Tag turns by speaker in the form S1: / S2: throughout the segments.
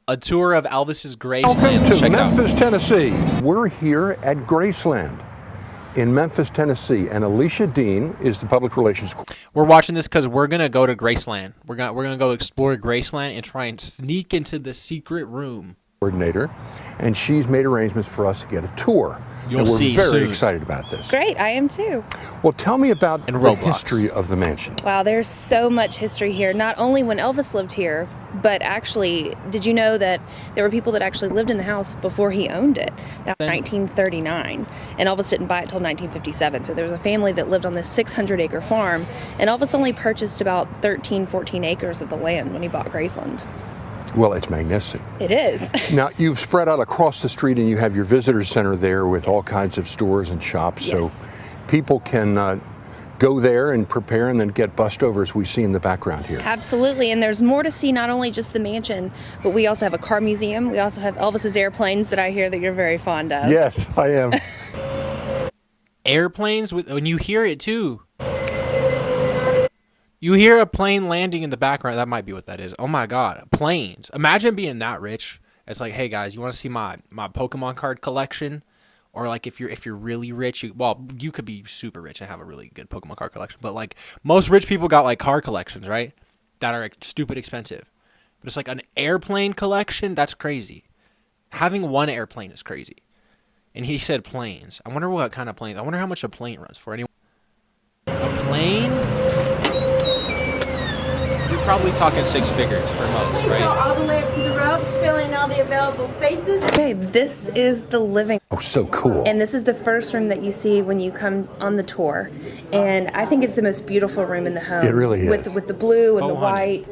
S1: A tour of Elvis's Graceland.
S2: Welcome
S1: Let's
S2: to
S1: check it out.
S2: Memphis, Tennessee. We're here at Graceland in Memphis, Tennessee, and Alicia Dean is the public relations.
S1: We're watching this because we're gonna go to Graceland. We're gonna go explore Graceland and try and sneak into the secret room.
S2: Coordinator, and she's made arrangements for us to get a tour.
S1: You'll
S2: and we're
S1: see
S2: very
S1: soon.
S2: excited about this.
S3: Great, I am too.
S2: Well, tell me about
S1: And
S2: the
S1: Roblox.
S2: history of the mansion.
S3: Wow, there's so much history here. Not only when Elvis lived here, but actually, did you know that there were people that actually lived in the house before he owned it? That was 1939, and Elvis didn't buy it till 1957. So there was a family that lived on this 600-acre farm, and Elvis only purchased about 13, 14 acres of the land when he bought Graceland.
S2: Well, it's magnificent.
S3: It is.
S2: Now, you've spread out across the street and you have your visitor center there with all kinds of stores and shops.
S3: Yes.
S2: So people can go there and prepare and then get bussed over as we see in the background here.
S3: Absolutely, and there's more to see, not only just the mansion, but we also have a car museum. We also have Elvis's airplanes that I hear that you're very fond of.
S2: Yes, I am.
S1: Airplanes, when you hear it too. You hear a plane landing in the background. That might be what that is. Oh my God, planes. Imagine being that rich. It's like, hey guys, you want to see my Pokemon card collection? Or like if you're really rich, you could be super rich and have a really good Pokemon card collection. But like most rich people got like car collections, right? That are like, stupid expensive. But it's like an airplane collection. That's crazy. Having one airplane is crazy. And he said planes. I wonder what kind of planes. I wonder how much a plane runs for. Anyone? A plane? You're probably talking six figures for most,
S4: Go
S1: right?
S4: all the way up to the ropes, fill in all the available spaces.
S3: Okay, this is the living
S2: Oh, so cool.
S3: and this is the first room that you see when you come on the tour. And I think it's the most beautiful room in the home.
S2: It really is.
S3: With the blue and the
S1: Oh, honey.
S3: white.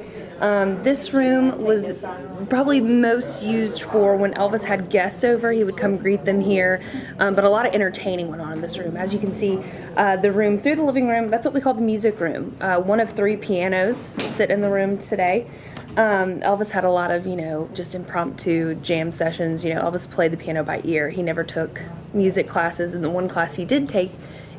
S3: This room was probably most used for when Elvis had guests over. He would come greet them here. But a lot of entertaining went on in this room. As you can see, the room through the living room, that's what we call the music room. One of 3 pianos sit in the room today. Elvis had a lot of, just impromptu jam sessions. Elvis played the piano by ear. He never took music classes. And the one class he did take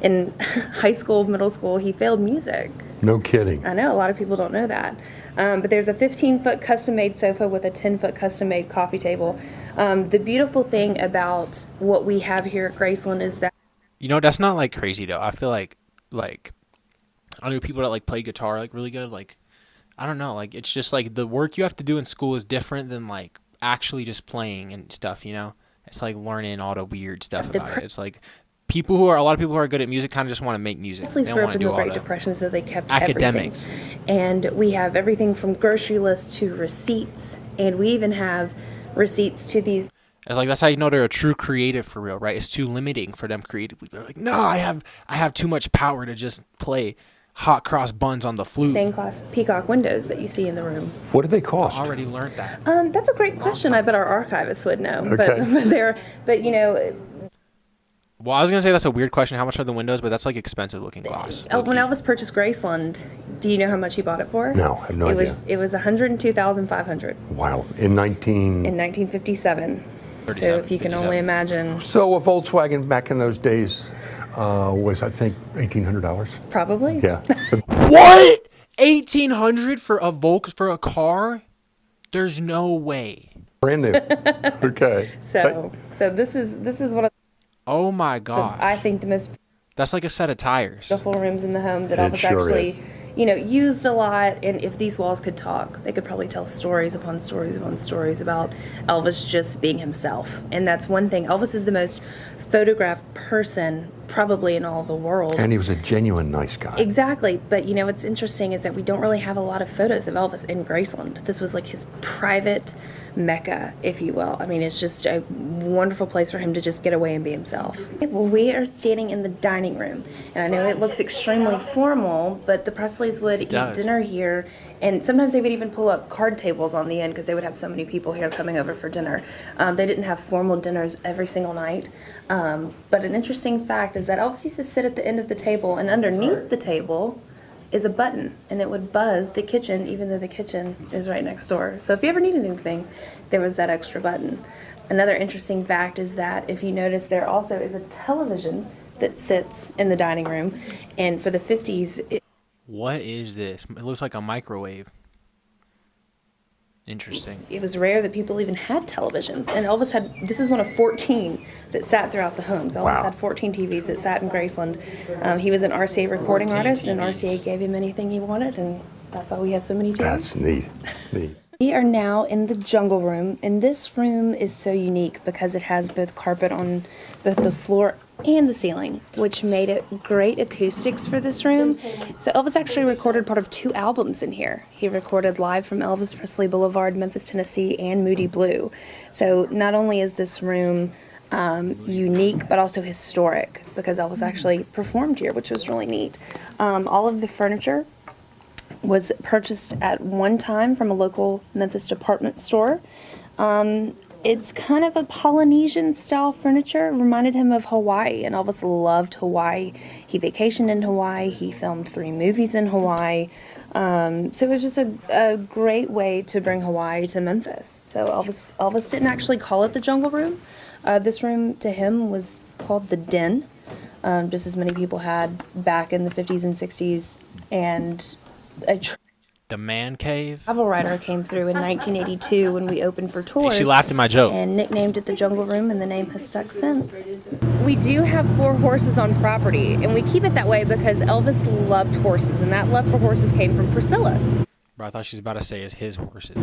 S3: in high school, middle school, he failed music.
S2: No kidding.
S3: I know, a lot of people don't know that. But there's a 15-foot custom-made sofa with a 10-foot custom-made coffee table. The beautiful thing about what we have here at Graceland is that
S1: That's not like crazy though. I feel like I know people that like play guitar like really good. Like I don't know. Like it's just like the work you have to do in school is different than like actually just playing and stuff. It's like learning all the weird stuff about it. It's like a lot of people who are good at music kind of just want to make music.
S3: Presleys
S1: They
S3: grew
S1: don't
S3: up
S1: want
S3: in
S1: to
S3: the
S1: do all
S3: Great
S1: the
S3: Depression, so they kept
S1: academics.
S3: everything. And we have everything from grocery lists to receipts, and we even have receipts to these.
S1: It's like that's how you know they're a true creative for real, right? It's too limiting for them creatively. They're like, no, I have too much power to just play hot cross buns on the flute.
S3: Stained glass peacock windows that you see in the room.
S2: What do they cost?
S1: Already learned that.
S3: That's a great question. I bet our archivists would know.
S2: Okay.
S3: But
S1: Well, I was gonna say that's a weird question. How much are the windows? But that's like expensive looking glass.
S3: when Elvis purchased Graceland, do you know how much he bought it for?
S2: No, I have no idea.
S3: It was $102,500
S2: Wow. In
S3: 1957. So if you can
S1: 57.
S3: only imagine,
S2: So a Volkswagen back in those days was, I think, $1,800.
S3: probably.
S2: Yeah.
S1: What? 1,800 for a car? There's no way.
S2: Brand new. Okay.
S3: So this is one of
S1: Oh my god.
S3: I think the most
S1: That's like a set of tires.
S3: beautiful rooms in the home that
S2: It
S3: Elvis
S2: sure
S3: actually,
S2: is.
S3: used a lot. And if these walls could talk, they could probably tell stories upon stories upon stories about Elvis just being himself. And that's one thing. Elvis is the most photographed person probably in all the world.
S2: And he was a genuine nice guy.
S3: Exactly. But what's interesting is that we don't really have a lot of photos of Elvis in Graceland. This was like his private mecca, if you will. I mean, it's just a wonderful place for him to just get away and be himself. Well, we are standing in the dining room, and I know it looks extremely formal, but the Presleys would eat
S1: does.
S3: dinner here, and sometimes they would even pull up card tables on the end because they would have so many people here coming over for dinner. They didn't have formal dinners every single night, but an interesting fact is that Elvis used to sit at the end of the table, and underneath the table is a button, and it would buzz the kitchen even though the kitchen is right next door. So if you ever needed anything, there was that extra button. Another interesting fact is that if you notice, there also is a television that sits in the dining room, and for the 50s,
S1: What is this? It looks like a microwave. Interesting.
S3: It was rare that people even had televisions, and Elvis had. This is one of 14 that sat throughout the homes. Elvis
S2: Wow.
S3: had 14 TVs that sat in Graceland. He was an RCA recording
S1: 14
S3: artist, and
S1: TVs.
S3: RCA gave him anything he wanted, and that's why we have so many TVs.
S2: That's neat. Neat.
S3: We are now in the jungle room, and this room is so unique because it has both carpet on both the floor and the ceiling, which made it great acoustics for this room. So Elvis actually recorded part of 2 albums in here. He recorded live from Elvis Presley Boulevard, Memphis, Tennessee, and Moody Blue. So not only is this room unique, but also historic because Elvis actually performed here, which was really neat. All of the furniture was purchased at one time from a local Memphis department store. It's kind of a Polynesian style furniture. It reminded him of Hawaii, and Elvis loved Hawaii. He vacationed in Hawaii. He filmed 3 movies in Hawaii. So it was just a great way to bring Hawaii to Memphis. So Elvis didn't actually call it the Jungle Room. This room to him was called the Den, just as many people had back in the 50s and 60s. And a
S1: The man cave.
S3: travel writer came through in 1982 when we opened for tours.
S1: She laughed at my joke.
S3: And nicknamed it the Jungle Room, and the name has stuck since. We do have 4 horses on property, and we keep it that way because Elvis loved horses, and that love for horses came from Priscilla.
S1: Bro, I thought she was about to say it's his horses.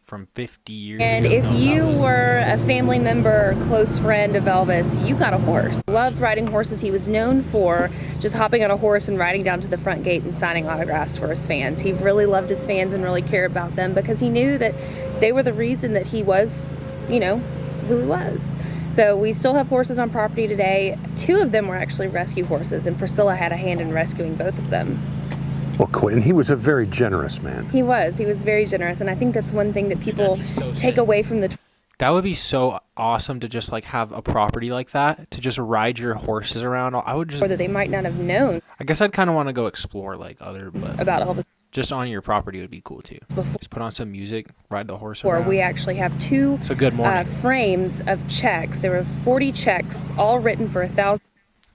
S1: From 50 years
S3: And
S1: ago.
S3: if
S1: No,
S3: you
S1: that was-
S3: were a family member or close friend of Elvis, you got a horse. Loved riding horses. He was known for just hopping on a horse and riding down to the front gate and signing autographs for his fans. He really loved his fans and really cared about them because he knew that they were the reason that he was, you know, who he was. So we still have horses on property today. 2 of them were actually rescue horses, and Priscilla had a hand in rescuing both of them.
S2: Well, cool. And he was a very generous man.
S3: He was very generous, and I think that's one thing that people
S1: be so
S3: take
S1: sick.
S3: away from the
S1: That would be so awesome to just like have a property like that to just ride your horses around. I would just.
S3: tour that they might not have known
S1: I guess I'd kind of want to go explore like other, but
S3: about Elvis.
S1: just on your property would be cool too.
S3: Before-
S1: Just put on some music, ride the horse
S3: Or
S1: around.
S3: we actually have 2
S1: It's a good morning.
S3: frames of checks. There were 40 checks, all written for $1,000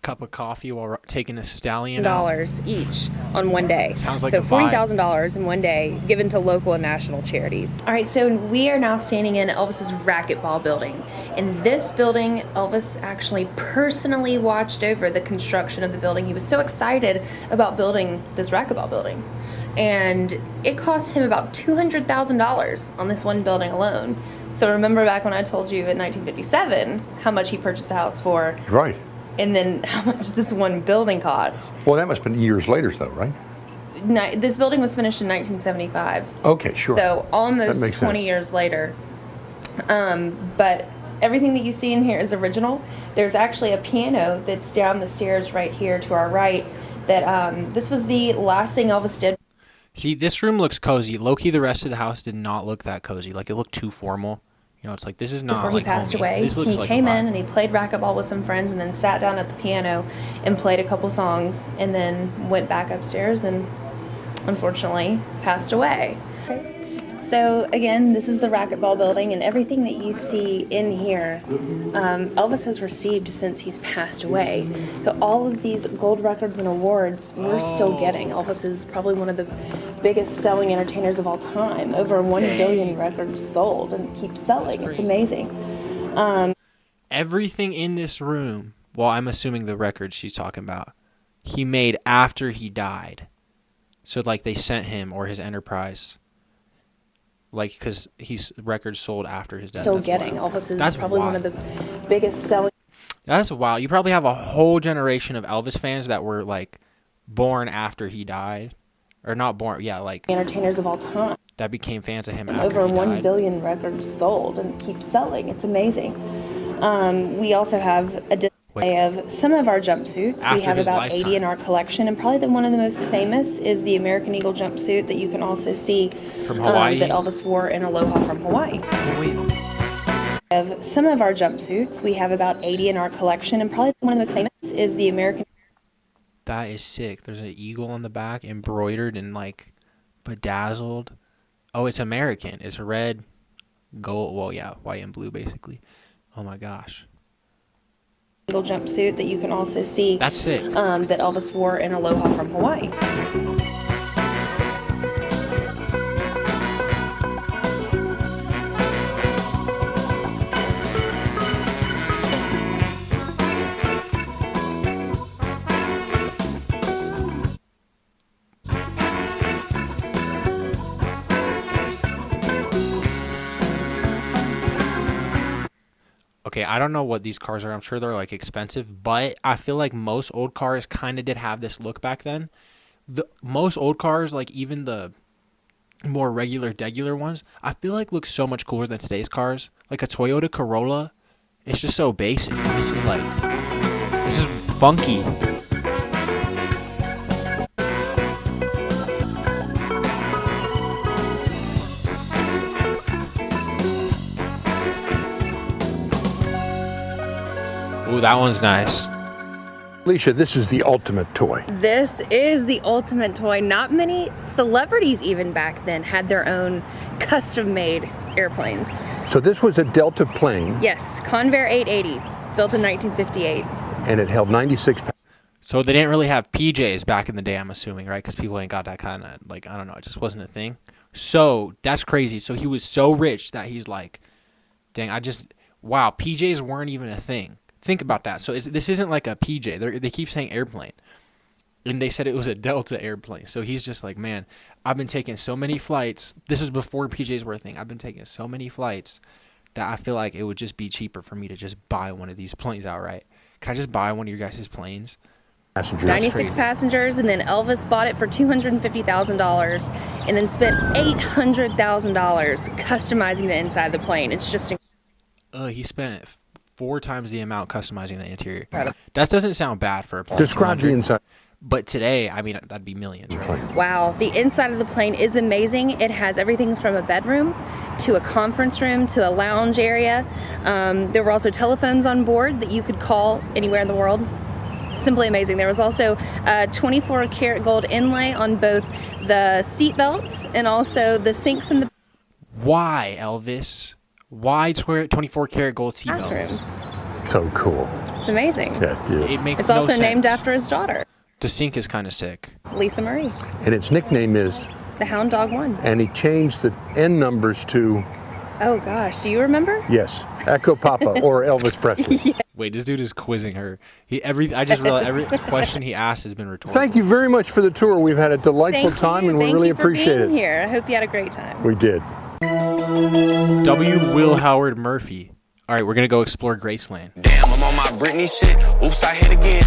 S1: Cup of coffee while taking a stallion out.
S3: each on one day.
S1: Sounds like
S3: so
S1: a vibe.
S3: $40,000 in one day, given to local and national charities. All right, so we are now standing in Elvis's racquetball building. In this building, Elvis actually personally watched over the construction of the building. He was so excited about building this racquetball building. And it cost him about $200,000 on this one building alone. So remember back when I told you in 1957 how much he purchased the house for,
S2: Right.
S3: and then how much this one building cost.
S2: Well, that must have been years later, though, right?
S3: This building was finished in 1975.
S2: Okay, sure.
S3: So
S2: That
S3: almost
S2: makes
S3: 20
S2: sense.
S3: years later. But everything that you see in here is original. There's actually a piano that's down the stairs right here to our right. That this was the last thing Elvis did.
S1: See, this room looks cozy. Low-key, the rest of the house did not look that cozy. Like, it looked too formal. You know, it's like, this is not
S3: Before
S1: like
S3: he passed
S1: homey.
S3: away,
S1: This looks
S3: he
S1: like
S3: came
S1: a vibe.
S3: in and he played racquetball with some friends, and then sat down at the piano and played a couple songs, and then went back upstairs and unfortunately passed away. So again, this is the racquetball building, and everything that you see in here, Elvis has received since he's passed away. So all of these gold records and awards we're still getting. Elvis is probably one of the biggest selling entertainers of all time. Over 1 billion records sold, and keeps selling. It's amazing.
S1: Everything in this room, well, I'm assuming the records she's talking about, he made after he died. So, like, they sent him or his enterprise, like, because he's records sold after his death.
S3: Still
S1: That's
S3: getting.
S1: wild.
S3: Elvis is
S1: That's
S3: probably
S1: wild.
S3: one of the biggest selling
S1: That's wild. You probably have a whole generation of Elvis fans that were, like, born after he died. Or not born, yeah, like,
S3: entertainers of all time.
S1: that became fans of him after
S3: Over
S1: he
S3: 1
S1: died.
S3: billion records sold, and keeps selling. It's amazing. We also have a display of some of our jumpsuits. We
S1: After
S3: have
S1: his
S3: about 80 in
S1: lifetime.
S3: our collection, and probably one of the most famous is the American Eagle jumpsuit that you can also see
S1: From Hawaii?
S3: that Elvis wore in Aloha from Hawaii.
S1: Wait,
S3: Of some of our jumpsuits, we have about 80 in our collection, and probably one of the most famous is the American
S1: that is sick. There's an eagle on the back, embroidered and, like, bedazzled. Oh, it's American. It's red, gold, well, yeah, white and blue, basically. Oh, my gosh.
S3: Eagle jumpsuit that you can also see
S1: That's sick.
S3: that Elvis wore in Aloha from Hawaii.
S1: okay, I don't know what these cars are. I'm sure they're like expensive, but I feel like most old cars kind of did have this look back then. Most old cars, like even the more regular ones, I feel like look so much cooler than today's cars. Like a Toyota Corolla, it's just so basic. This is funky. Ooh, that one's nice.
S2: Alicia, this is the ultimate toy.
S3: This is the ultimate toy. Not many celebrities even back then had their own custom-made airplane.
S2: So this was a Delta plane.
S3: Yes, Convair 880, built in 1958.
S2: And it held 96 passengers.
S1: So they didn't really have PJs back in the day, I'm assuming, right? Because people ain't got that kind of, like, I don't know, it just wasn't a thing. So that's crazy. So he was so rich that he's like, dang, wow, PJs weren't even a thing. Think about that. So this isn't like a PJ. They keep saying airplane. And they said it was a Delta airplane. So he's just like, man, I've been taking so many flights. This is before PJs were a thing. I've been taking so many flights that I feel like it would just be cheaper for me to just buy one of these planes outright. Can I just buy one of your guys' planes?
S2: Passengers.
S3: 96 passengers, and then Elvis bought it for $250,000 and then spent $800,000 customizing the inside of the plane. It's just
S1: He spent 4 times the amount customizing the interior. That doesn't sound bad for a plane.
S2: Describe the inside.
S1: But today, I mean, that'd be millions, right?
S3: wow. The inside of the plane is amazing. It has everything from a bedroom to a conference room to a lounge area. There were also telephones on board that you could call anywhere in the world. Simply amazing. There was also a 24 karat gold inlay on both the seat belts and also the sinks in the
S1: Why, Elvis? Why 24 karat gold seat belts?
S3: bathroom.
S2: So cool.
S3: It's amazing.
S2: Yeah, it is.
S1: It makes
S3: It's
S1: no
S3: also
S1: sense.
S3: named after his daughter,
S1: The sink is kind of sick.
S3: Lisa Marie,
S2: And its nickname is,
S3: the Hound Dog 1.
S2: and he changed the end numbers to,
S3: Oh gosh, do you remember?
S2: yes, Echo Papa or Elvis Presley.
S1: Wait, this dude is quizzing her. I just realized every question he asked has been rhetorical.
S2: Thank you very much for the tour. We've had a delightful
S3: Thank
S2: time
S3: you.
S2: and we
S3: Thank
S2: really
S3: you for
S2: appreciate
S3: being
S2: it.
S3: here. I hope you had a great time.
S2: We did.
S1: W. Will Howard Murphy. All right, we're going to go explore Graceland.
S5: Damn, I'm on my Britney shit. Oops, I hit again.